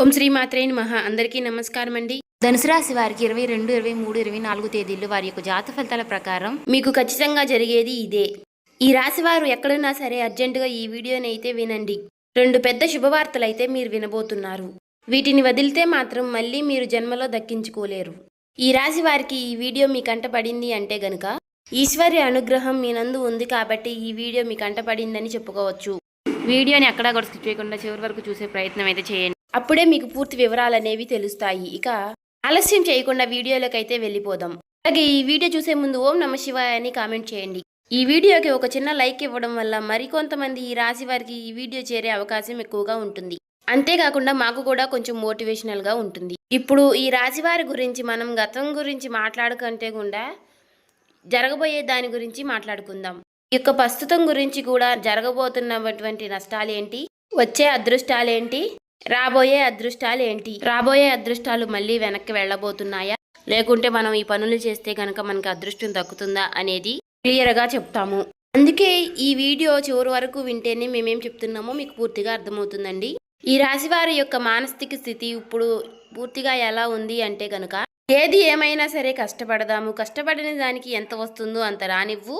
ఓం శ్రీ మాత్రే నమః. అందరికీ నమస్కారం అండి. ధనుసు రాశి వారికి 22, 23, 24 తేదీల్లో వారి యొక్క జాతక ఫలితాల ప్రకారం మీకు ఖచ్చితంగా జరిగేది ఇదే. ఈ రాశి వారు ఎక్కడున్నా సరే అర్జెంటుగా ఈ వీడియోని అయితే వినండి. 2 పెద్ద శుభవార్తలైతే మీరు వినబోతున్నారు. వీటిని వదిలితే మాత్రం మళ్ళీ మీరు జన్మలో దక్కించుకోలేరు. ఈ రాశి వారికి ఈ వీడియో మీ కంట పడింది అంటే గనుక ఈశ్వర్య అనుగ్రహం మీ నందు ఉంది కాబట్టి ఈ వీడియో మీ కంట పడిందని చెప్పుకోవచ్చు. వీడియోని ఎక్కడా కూడా స్కిప్ చేయకుండా చివరి వరకు చూసే ప్రయత్నం అయితే చేయండి. అప్పుడే మీకు పూర్తి వివరాలు అనేవి తెలుస్తాయి. ఇక ఆలస్యం చేయకుండా వీడియోలోకైతే వెళ్ళిపోదాం. అలాగే ఈ వీడియో చూసే ముందు ఓం నమ శివాయ అని కామెంట్ చేయండి. ఈ వీడియోకి ఒక చిన్న లైక్ ఇవ్వడం వల్ల మరికొంతమంది ఈ రాశి వారికి ఈ వీడియో చేరే అవకాశం ఎక్కువగా ఉంటుంది. అంతేకాకుండా మాకు కూడా కొంచెం మోటివేషనల్గా ఉంటుంది. ఇప్పుడు ఈ రాశి వారి గురించి మనం గతం గురించి మాట్లాడుకుంటే కూడా జరగబోయే దాని గురించి మాట్లాడుకుందాం. ఈ యొక్క ప్రస్తుతం గురించి కూడా జరగబోతున్నటువంటి నష్టాలేంటి, వచ్చే అదృష్టాలేంటి, రాబోయే అదృష్టాలేంటి, రాబోయే అదృష్టాలు మళ్ళీ వెనక్కి వెళ్ళబోతున్నాయా, లేకుంటే మనం ఈ పనులు చేస్తే కనుక మనకి అదృష్టం దక్కుతుందా అనేది క్లియర్గా చెప్తాము. అందుకే ఈ వీడియో చివరి వరకు వింటేనే మేమేం చెప్తున్నామో మీకు పూర్తిగా అర్థమవుతుందండి. ఈ రాశి వారి యొక్క మానసిక స్థితి ఇప్పుడు పూర్తిగా ఎలా ఉంది అంటే కనుక ఏది ఏమైనా సరే కష్టపడదాము, కష్టపడిన దానికి ఎంత వస్తుందో అంత రానివ్వు,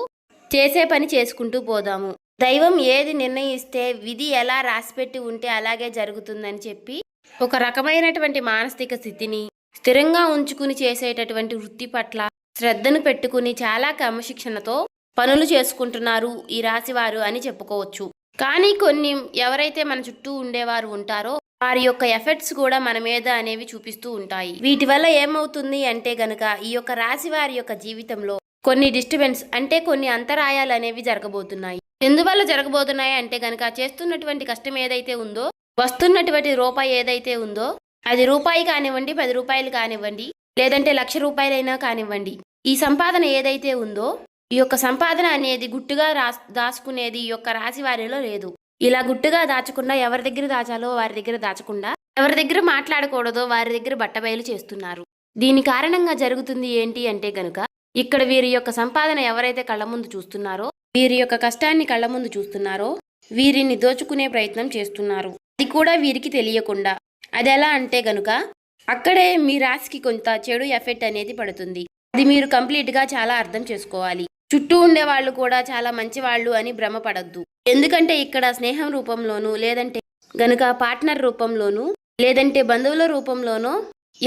చేసే పని చేసుకుంటూ పోదాము, దైవం ఏది నిర్ణయిస్తే విధి ఎలా రాసిపెట్టి ఉంటే అలాగే జరుగుతుందని చెప్పి ఒక రకమైనటువంటి మానసిక స్థితిని స్థిరంగా ఉంచుకుని చేసేటటువంటి వృత్తి పట్ల శ్రద్ధను పెట్టుకుని చాలా క్రమశిక్షణతో పనులు చేసుకుంటున్నారు ఈ రాశివారు అని చెప్పుకోవచ్చు. కానీ కొన్ని ఎవరైతే మన చుట్టూ ఉండేవారు ఉంటారో వారి యొక్క ఎఫెక్ట్స్ కూడా మన మీద అనేవి చూపిస్తూ ఉంటాయి. వీటి వల్ల ఏమవుతుంది అంటే గనక ఈ యొక్క రాశి వారి యొక్క జీవితంలో కొన్ని డిస్టర్బెన్స్ అంటే కొన్ని అంతరాయాలు అనేవి జరగబోతున్నాయి. ఎందువల్ల జరగబోతున్నాయి అంటే గనక చేస్తున్నటువంటి కష్టం ఏదైతే ఉందో, వస్తున్నటువంటి రూపాయి ఏదైతే ఉందో, అది రూపాయి కానివ్వండి, 10 రూపాయలు కానివ్వండి, లేదంటే 1,00,000 రూపాయలైనా కానివ్వండి, ఈ సంపాదన ఏదైతే ఉందో ఈ యొక్క సంపాదన అనేది గుట్టుగా దాచుకునేది ఈ యొక్క రాశి వారిలో లేదు. ఇలా గుట్టుగా దాచకుండా ఎవరి దగ్గర దాచాలో వారి దగ్గర దాచకుండా, ఎవరి దగ్గర మాట్లాడకూడదో వారి దగ్గర బట్టబయలు చేస్తున్నారు. దీని కారణంగా జరుగుతుంది ఏంటి అంటే గనుక ఇక్కడ వీరి యొక్క సంపాదన ఎవరైతే కళ్ళ ముందు చూస్తున్నారో, వీరి యొక్క కష్టాన్ని కళ్ళ ముందు చూస్తున్నారో వీరిని దోచుకునే ప్రయత్నం చేస్తున్నారు. అది కూడా వీరికి తెలియకుండా. అది ఎలా అంటే గనుక అక్కడే మీ రాశికి కొంత చెడు ఎఫెక్ట్ అనేది పడుతుంది. అది మీరు కంప్లీట్గా చాలా అర్థం చేసుకోవాలి. చుట్టూ ఉండే వాళ్ళు కూడా చాలా మంచి వాళ్ళు అని భ్రమపడద్దు. ఎందుకంటే ఇక్కడ స్నేహం రూపంలోనూ, లేదంటే గనుక పార్ట్నర్ రూపంలోనూ, లేదంటే బంధువుల రూపంలోనూ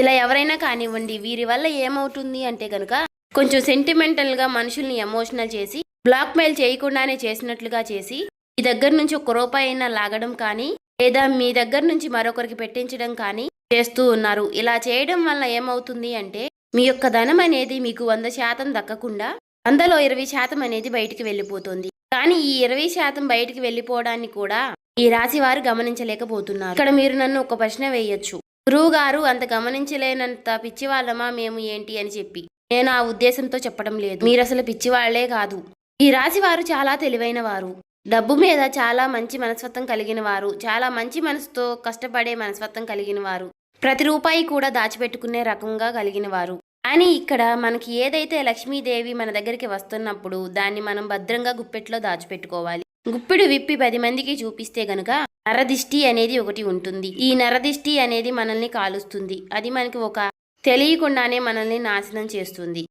ఇలా ఎవరైనా కానివ్వండి, వీరి వల్ల ఏమవుతుంది అంటే గనుక కొంచెం సెంటిమెంటల్గా మనుషుల్ని ఎమోషనల్ చేసి బ్లాక్మెయిల్ చేయకుండానే చేసినట్లుగా చేసి మీ దగ్గర నుంచి 1 రూపాయి అయినా లాగడం కానీ, లేదా మీ దగ్గర నుంచి మరొకరికి పెట్టించడం కానీ చేస్తూ ఉన్నారు. ఇలా చేయడం వల్ల ఏమవుతుంది అంటే మీ యొక్క ధనం అనేది మీకు 100% దక్కకుండా 100లో 20% అనేది బయటికి వెళ్ళిపోతుంది. కానీ ఈ 20% బయటికి వెళ్ళిపోవడాన్ని కూడా ఈ రాశి వారు గమనించలేకపోతున్నారు. ఇక్కడ మీరు నన్ను ఒక ప్రశ్న వేయొచ్చు, గురువు గారు అంత గమనించలేనంత పిచ్చివాళ్ళమా మేము ఏంటి అని చెప్పి. నేను ఆ ఉద్దేశంతో చెప్పడం లేదు. మీరు అసలు పిచ్చివాళ్లే కాదు. ఈ రాశి వారు చాలా తెలివైన వారు, డబ్బు మీద చాలా మంచి మనస్తత్వం కలిగిన వారు, చాలా మంచి మనసుతో కష్టపడే మనస్తత్వం కలిగిన వారు, ప్రతి రూపాయి కూడా దాచిపెట్టుకునే రకంగా కలిగిన వారు. కానీ ఇక్కడ మనకి ఏదైతే లక్ష్మీదేవి మన దగ్గరికి వస్తున్నప్పుడు దాన్ని మనం భద్రంగా గుప్పెట్లో దాచిపెట్టుకోవాలి. గుప్పిడు విప్పి 10 మందికి చూపిస్తే గనుక నరదిష్టి అనేది ఒకటి ఉంటుంది. ఈ నరదిష్టి అనేది మనల్ని కాలుస్తుంది. అది మనకి ఒక తెలియకుండానే మనల్ని నాశనం చేస్తుంది.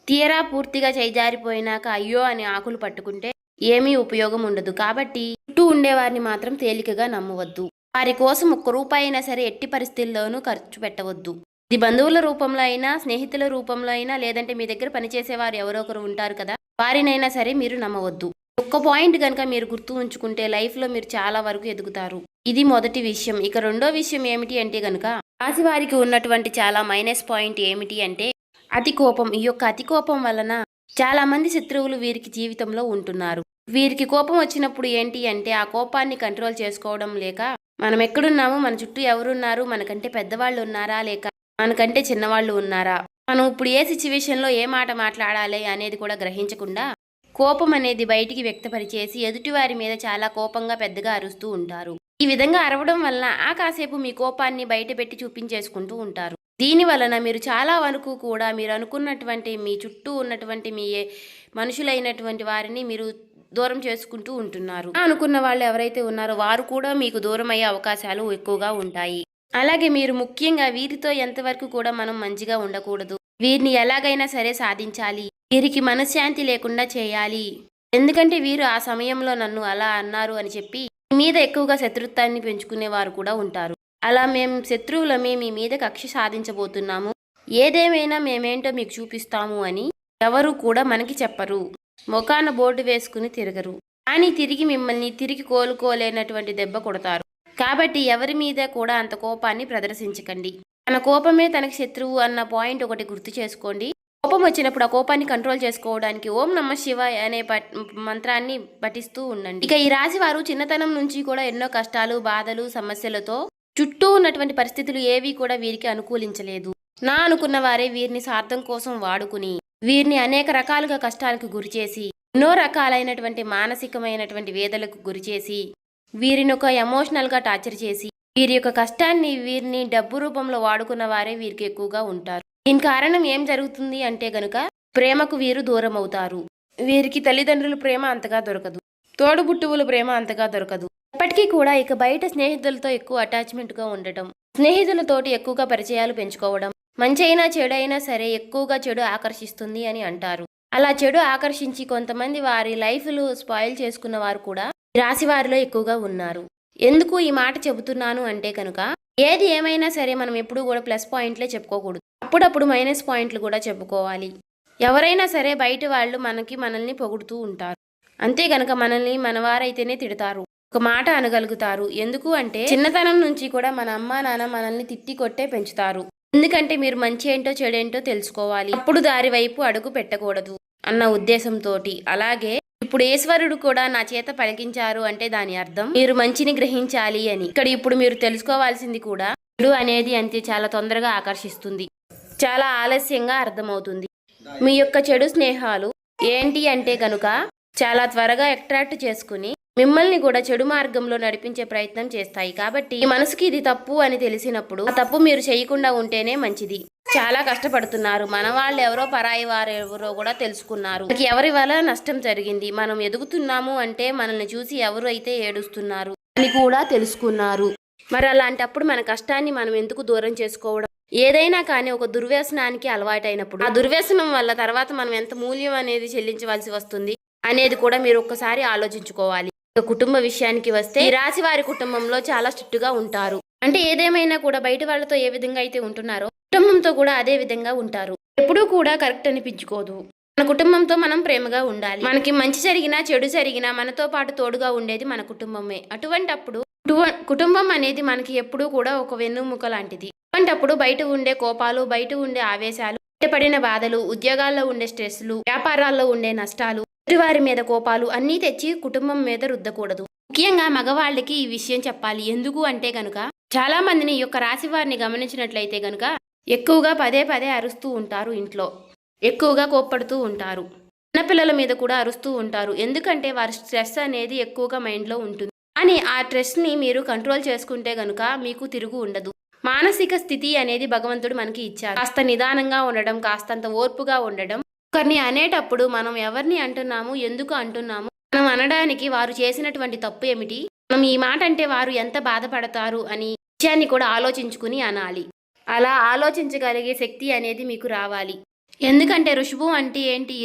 తీరా పూర్తిగా చేజారిపోయినాక అయ్యో అని ఆకులు పట్టుకుంటే ఏమీ ఉపయోగం ఉండదు. కాబట్టి చుట్టూ ఉండేవారిని మాత్రం తేలికగా నమ్మవద్దు. వారి కోసం 1 రూపాయి అయినా సరే ఎట్టి పరిస్థితుల్లోనూ ఖర్చు పెట్టవద్దు. ఇది బంధువుల రూపంలో అయినా, స్నేహితుల రూపంలో అయినా, లేదంటే మీ దగ్గర పనిచేసేవారు ఎవరో ఒకరు ఉంటారు కదా, వారినైనా సరే మీరు నమ్మవద్దు. ఒక్క పాయింట్ కనుక మీరు గుర్తు ఉంచుకుంటే లైఫ్లో మీరు చాలా వరకు ఎదుగుతారు. ఇది మొదటి విషయం. ఇక రెండో విషయం ఏమిటి అంటే గనుక రాశి వారికి ఉన్నటువంటి చాలా మైనస్ పాయింట్ ఏమిటి అంటే అతి కోపం. ఈ యొక్క అతి కోపం వలన చాలా మంది శత్రువులు వీరికి జీవితంలో ఉంటున్నారు. వీరికి కోపం వచ్చినప్పుడు ఏంటి అంటే ఆ కోపాన్ని కంట్రోల్ చేసుకోవడం లేక మనం ఎక్కడున్నాము, మన చుట్టూ ఎవరున్నారు, మనకంటే పెద్దవాళ్ళు ఉన్నారా, లేక మనకంటే చిన్నవాళ్ళు ఉన్నారా, మనం ఇప్పుడు ఏ సిచ్యువేషన్లో ఏ మాట మాట్లాడాలి అనేది కూడా గ్రహించకుండా కోపం అనేది బయటికి వ్యక్తపరిచేసి ఎదుటివారి మీద చాలా కోపంగా పెద్దగా అరుస్తూ ఉంటారు. ఈ విధంగా అరవడం వలన ఆ కాసేపు మీ కోపాన్ని బయట పెట్టి చూపించేసుకుంటూ ఉంటారు. దీని వలన మీరు చాలా వరకు కూడా మీరు అనుకున్నటువంటి మీ చుట్టూ ఉన్నటువంటి మీ మనుషులైనటువంటి వారిని మీరు దూరం చేసుకుంటూ ఉంటున్నారు. అనుకున్న వాళ్ళు ఎవరైతే ఉన్నారో వారు కూడా మీకు దూరం అయ్యే అవకాశాలు ఎక్కువగా ఉంటాయి. అలాగే మీరు ముఖ్యంగా వీరితో ఎంతవరకు కూడా మనం మంచిగా ఉండకూడదు. వీరిని ఎలాగైనా సరే సాధించాలి. వీరికి మనశ్శాంతి లేకుండా చేయాలి. ఎందుకంటే వీరు ఆ సమయంలో నన్ను అలా అన్నారు అని చెప్పి మీ మీద ఎక్కువగా శత్రుత్వాన్ని పెంచుకునేవారు కూడా ఉంటారు. అలా మేము శత్రువులమే మీ మీద కక్ష సాధించబోతున్నాము. ఏదేమైనా మేమేంటో మీకు చూపిస్తాము అని ఎవరు కూడా మనకి చెప్పరు. మొఖాన బోర్డు వేసుకుని తిరగరు. కానీ తిరిగి మిమ్మల్ని తిరిగి కోలుకోలేనటువంటి దెబ్బ కొడతారు. కాబట్టి ఎవరి మీద కూడా అంత కోపాన్ని ప్రదర్శించకండి. తన కోపమే తనకి శత్రువు అన్న పాయింట్ ఒకటి గుర్తు చేసుకోండి. కోపం వచ్చినప్పుడు ఆ కోపాన్ని కంట్రోల్ చేసుకోవడానికి ఓం నమః శివాయ అనే మంత్రాన్ని పఠిస్తూ ఉండండి. ఇక ఈ రాశి వారు చిన్నతనం నుంచి కూడా ఎన్నో కష్టాలు, బాధలు, సమస్యలతో చుట్టూ ఉన్నటువంటి పరిస్థితులు ఏవి కూడా వీరికి అనుకూలించలేదు. నా అనుకున్న వారే వీరిని స్వార్థం కోసం వాడుకుని వీరిని అనేక రకాలుగా కష్టాలకు గురిచేసి ఎన్నో రకాలైనటువంటి మానసికమైనటువంటి వేదలకు గురిచేసి వీరిని ఒక ఎమోషనల్గా టార్చర్ చేసి వీరి యొక్క కష్టాన్ని వీరిని డబ్బు రూపంలో వాడుకున్న వారే వీరికి ఎక్కువగా ఉంటారు. దీని కారణం ఏం జరుగుతుంది అంటే గనుక ప్రేమకు వీరు దూరం అవుతారు. వీరికి తల్లిదండ్రుల ప్రేమ అంతగా దొరకదు. తోడుబుట్టువుల ప్రేమ అంతగా దొరకదు. ఎప్పటికీ కూడా ఇక బయట స్నేహితులతో ఎక్కువ అటాచ్మెంట్గా ఉండటం, స్నేహితులతోటి ఎక్కువగా పరిచయాలు పెంచుకోవడం, మంచి అయినా చెడు అయినా సరే ఎక్కువగా చెడు ఆకర్షిస్తుంది అని అంటారు. అలా చెడు ఆకర్షించి కొంతమంది వారి లైఫ్లు స్పాయిల్ చేసుకున్న వారు కూడా ఈ రాశి వారిలో ఎక్కువగా ఉన్నారు. ఎందుకు ఈ మాట చెబుతున్నాను అంటే కనుక ఏది ఏమైనా సరే మనం ఎప్పుడూ కూడా ప్లస్ పాయింట్లే చెప్పుకోకూడదు. అప్పుడప్పుడు మైనస్ పాయింట్లు కూడా చెప్పుకోవాలి. ఎవరైనా సరే బయట వాళ్ళు మనల్ని పొగుడుతూ ఉంటారు. అంతే గనక మనల్ని మనవారైతేనే తిడతారు, ఒక మాట అనగలుగుతారు. ఎందుకు అంటే చిన్నతనం నుంచి కూడా మన అమ్మా నాన్న మనల్ని తిట్టి కొట్టే పెంచుతారు. ఎందుకంటే మీరు మంచి ఏంటో చెడేంటో తెలుసుకోవాలి, అప్పుడు దారి వైపు అడుగు పెట్టకూడదు అన్న ఉద్దేశంతోటి. అలాగే ఇప్పుడు ఈశ్వరుడు కూడా నా చేత పలికించారు అంటే దాని అర్థం మీరు మంచిని గ్రహించాలి అని. ఇక్కడ ఇప్పుడు మీరు తెలుసుకోవాల్సింది కూడా చెడు అనేది అంతే చాలా తొందరగా ఆకర్షిస్తుంది, చాలా ఆలస్యంగా అర్థమవుతుంది. మీ యొక్క చెడు స్నేహాలు ఏంటి అంటే కనుక చాలా త్వరగా అట్రాక్ట్ చేసుకుని మిమ్మల్ని కూడా చెడు మార్గంలో నడిపించే ప్రయత్నం చేస్తాయి. కాబట్టి ఈ మనసుకి ఇది తప్పు అని తెలిసినప్పుడు ఆ తప్పు మీరు చేయకుండా ఉంటేనే మంచిది. చాలా కష్టపడుతున్నారు, మన వాళ్ళు ఎవరో పరాయి వారు ఎవరో కూడా తెలుసుకున్నారు, ఎవరి వల్ల నష్టం జరిగింది, మనం ఎదుగుతున్నాము అంటే మనల్ని చూసి ఎవరు అయితే ఏడుస్తున్నారు అని కూడా తెలుసుకున్నారు. మరి అలాంటప్పుడు మన కష్టాన్ని మనం ఎందుకు దూరం చేసుకోవడం? ఏదైనా కానీ ఒక దుర్వ్యసనానికి అలవాటైనప్పుడు ఆ దుర్వ్యసనం వల్ల తర్వాత మనం ఎంత మూల్యం అనేది చెల్లించవలసి వస్తుంది అనేది కూడా మీరు ఒక్కసారి ఆలోచించుకోవాలి. కుటుంబ విషయానికి వస్తే ఈ రాశి వారి కుటుంబంలో చాలా స్ట్రిక్ట్ గా ఉంటారు. అంటే ఏదేమైనా కూడా బయట వాళ్ళతో ఏ విధంగా అయితే ఉంటున్నారో కుటుంబంతో కూడా అదే విధంగా ఉంటారు. ఎప్పుడూ కూడా కరెక్ట్ అనిపించుకోదు. మన కుటుంబంతో మనం ప్రేమగా ఉండాలి. మనకి మంచి జరిగినా చెడు జరిగినా మనతో పాటు తోడుగా ఉండేది మన కుటుంబమే. అటువంటప్పుడు కుటుంబం అనేది మనకి ఎప్పుడూ కూడా ఒక వెన్నుముక లాంటిది. అటువంటప్పుడు బయట ఉండే కోపాలు, బయట ఉండే ఆవేశాలు, బయటపడిన బాధలు, ఉద్యోగాల్లో ఉండే స్ట్రెస్లు, వ్యాపారాల్లో ఉండే నష్టాలు, వారి మీద కోపాలు అన్నీ తెచ్చి కుటుంబం మీద రుద్దకూడదు. ముఖ్యంగా మగవాళ్ళకి ఈ విషయం చెప్పాలి. ఎందుకు అంటే గనుక చాలా మందిని ఈ యొక్క రాశి వారిని గమనించినట్లయితే గనుక ఎక్కువగా పదే పదే అరుస్తూ ఉంటారు, ఇంట్లో ఎక్కువగా కోప్పడుతూ ఉంటారు, చిన్నపిల్లల మీద కూడా అరుస్తూ ఉంటారు. ఎందుకంటే వారి స్ట్రెస్ అనేది ఎక్కువగా మైండ్లో ఉంటుంది. కానీ ఆ స్ట్రెస్ని మీరు కంట్రోల్ చేసుకుంటే గనుక మీకు తిరుగు ఉండదు. మానసిక స్థితి అనేది భగవంతుడు మనకి ఇచ్చారు. కాస్త నిదానంగా ఉండడం, కాస్తంత ఓర్పుగా ఉండడం. ఒకరిని అనేటప్పుడు మనం ఎవరిని అంటున్నాము, ఎందుకు అంటున్నాము, మనం అనడానికి వారు చేసినటువంటి తప్పు ఏమిటి, మనం ఈ మాట అంటే వారు ఎంత బాధపడతారు అని విషయాన్ని కూడా ఆలోచించుకుని అనాలి. అలా ఆలోచించగలిగే శక్తి అనేది మీకు రావాలి. ఎందుకంటే ఋషభం అంటే ఏంటి?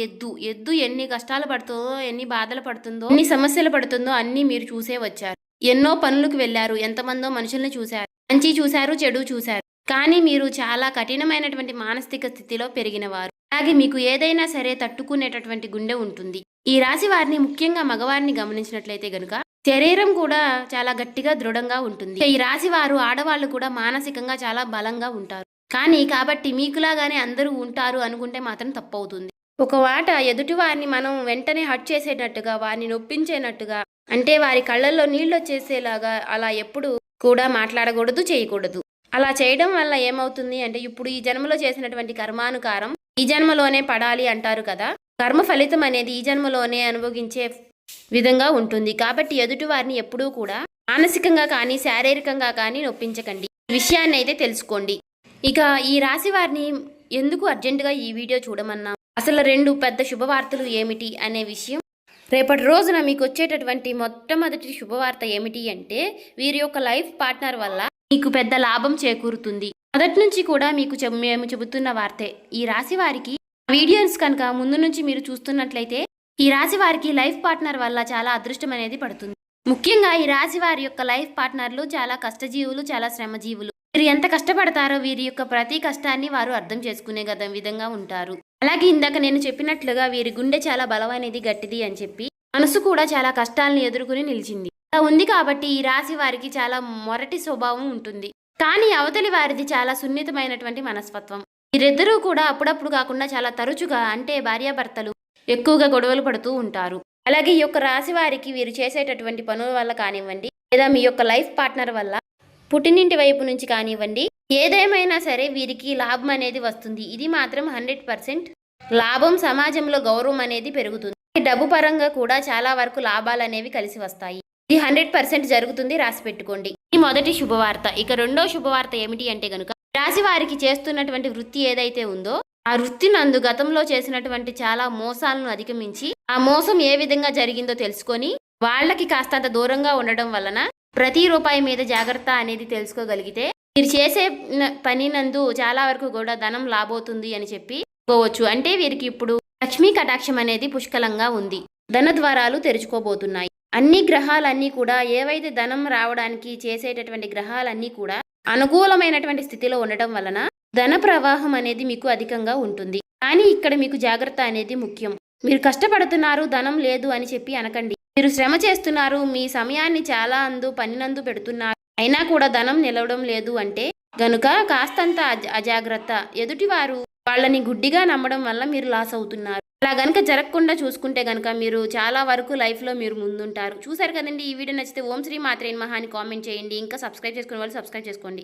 ఎద్దు ఎన్ని కష్టాలు పడుతుందో, ఎన్ని బాధలు పడుతుందో, ఎన్ని సమస్యలు పడుతుందో అన్నీ మీరు చూసే వచ్చారు. ఎన్నో పనులకు వెళ్ళారు, ఎంతమందో మనుషుల్ని చూశారు, మంచి చూశారు, చెడు చూశారు. కానీ మీరు చాలా కఠినమైనటువంటి మానసిక స్థితిలో పెరిగినవారు. అలాగే మీకు ఏదైనా సరే తట్టుకునేటటువంటి గుండె ఉంటుంది. ఈ రాశి వారిని ముఖ్యంగా మగవారిని గమనించినట్లయితే గనుక శరీరం కూడా చాలా గట్టిగా దృఢంగా ఉంటుంది. ఈ రాశి వారు ఆడవాళ్ళు కూడా మానసికంగా చాలా బలంగా ఉంటారు. కానీ కాబట్టి మీకులాగానే అందరూ ఉంటారు అనుకుంటే మాత్రం తప్పవుతుంది. ఒక మాట ఎదుటి వారిని మనం వెంటనే హర్ట్ చేసేటట్టుగా, వారిని నొప్పించేటట్టుగా, అంటే వారి కళ్ళల్లో నీళ్ళు వచ్చేసేలాగా అలా ఎప్పుడు కూడా మాట్లాడకూడదు, చేయకూడదు. అలా చేయడం వల్ల ఏమవుతుంది అంటే ఇప్పుడు ఈ జన్మలో చేసినటువంటి కర్మానుకారం ఈ జన్మలోనే పడాలి అంటారు కదా. కర్మ ఫలితం అనేది ఈ జన్మలోనే అనుభవించే విధంగా ఉంటుంది. కాబట్టి ఎదుటి వారిని ఎప్పుడూ కూడా మానసికంగా కానీ శారీరకంగా కానీ నొప్పించకండి. ఈ విషయాన్ని అయితే తెలుసుకోండి. ఇక ఈ రాశి వారిని ఎందుకు అర్జెంటుగా ఈ వీడియో చూడమన్నా, అసలు 2 పెద్ద శుభవార్తలు ఏమిటి అనే విషయం, రేపటి రోజున మీకు వచ్చేటటువంటి మొట్టమొదటి శుభవార్త ఏమిటి అంటే వీరి యొక్క లైఫ్ పార్ట్నర్ వల్ల మీకు పెద్ద లాభం చేకూరుతుంది. మొదటి నుంచి కూడా మీకు మేము చెబుతున్న వార్తే. ఈ రాశి వారికి వీడియోస్ కనుక ముందు నుంచి మీరు చూస్తున్నట్లయితే ఈ రాశి వారికి లైఫ్ పార్ట్నర్ వల్ల చాలా అదృష్టం అనేది పడుతుంది. ముఖ్యంగా ఈ రాశి వారి యొక్క లైఫ్ పార్ట్నర్లు చాలా కష్టజీవులు, చాలా శ్రమజీవులు. వీరు ఎంత కష్టపడతారో వీరి యొక్క ప్రతి కష్టాన్ని వారు అర్థం చేసుకునే విధంగా ఉంటారు. అలాగే ఇందాక నేను చెప్పినట్లుగా వీరి గుండె చాలా బలమైనది, గట్టిది అని చెప్పి మనసు కూడా చాలా కష్టాలను ఎదుర్కొని నిలిచింది. అలా ఉంది కాబట్టి ఈ రాశి వారికి చాలా మొరటి స్వభావం ఉంటుంది. కానీ అవతలి వారిది చాలా సున్నితమైనటువంటి మనస్తత్వం. వీరిద్దరూ కూడా అప్పుడప్పుడు కాకుండా చాలా తరచుగా, అంటే భార్యాభర్తలు ఎక్కువగా గొడవలు పడుతూ ఉంటారు. అలాగే ఈ యొక్క రాశి వారికి వీరు చేసేటటువంటి పనుల వల్ల కానివ్వండి, లేదా మీ యొక్క లైఫ్ పార్ట్నర్ వల్ల పుట్టినింటి వైపు నుంచి కానివ్వండి, ఏదేమైనా సరే వీరికి లాభం అనేది వస్తుంది. ఇది మాత్రం 100% లాభం. సమాజంలో గౌరవం అనేది పెరుగుతుంది. డబ్బు పరంగా కూడా చాలా వరకు లాభాలు అనేవి కలిసి వస్తాయి. ఇది 100% జరుగుతుంది, రాసి పెట్టుకోండి. ఈ మొదటి శుభవార్త. ఇక రెండో శుభవార్త ఏమిటి అంటే గనుక, రాశి వారికి చేస్తున్నటువంటి వృత్తి ఏదైతే ఉందో ఆ వృత్తి నందు గతంలో చేసినటువంటి చాలా మోసాలను అధిగమించి ఆ మోసం ఏ విధంగా జరిగిందో తెలుసుకొని వాళ్ళకి కాస్తంత దూరంగా ఉండడం వలన ప్రతి రూపాయి మీద జాగ్రత్త అనేది తెలుసుకోగలిగితే మీరు చేసే పని నందు చాలా వరకు కూడా ధనం లాభవుతుంది అని చెప్పి పోవచ్చు. అంటే వీరికి ఇప్పుడు లక్ష్మీ కటాక్షం అనేది పుష్కలంగా ఉంది. ధన ద్వారాలు తెరుచుకోబోతున్నాయి. అన్ని గ్రహాలన్నీ కూడా ఏవైతే ధనం రావడానికి చేసేటటువంటి గ్రహాలన్నీ కూడా అనుకూలమైనటువంటి స్థితిలో ఉండటం వలన ధన ప్రవాహం అనేది మీకు అధికంగా ఉంటుంది. కానీ ఇక్కడ మీకు జాగ్రత్త అనేది ముఖ్యం. మీరు కష్టపడుతున్నారు, ధనం లేదు అని చెప్పి అనకండి. మీరు శ్రమ చేస్తున్నారు, మీ సమయాన్ని చాలా పనినందు పెడుతున్నారు, అయినా కూడా ధనం నిలవడం లేదు అంటే గనుక కాస్తంత అజాగ్రత్త. ఎదుటివారు వాళ్ళని గుడ్డిగా నమ్మడం వల్ల మీరు లాస్ అవుతున్నారు. అలా గనుక జరగకుండా చూసుకుంటే గనుక మీరు చాలా వరకు లైఫ్లో మీరు ముందుంటారు. చూసారు కదండి. ఈ వీడియో నచ్చితే ఓం శ్రీ మాత్రే నమః అని కామెంట్ చేయండి. ఇంకా సబ్స్క్రైబ్ చేసుకునే వాళ్ళు సబ్స్క్రైబ్ చేసుకోండి.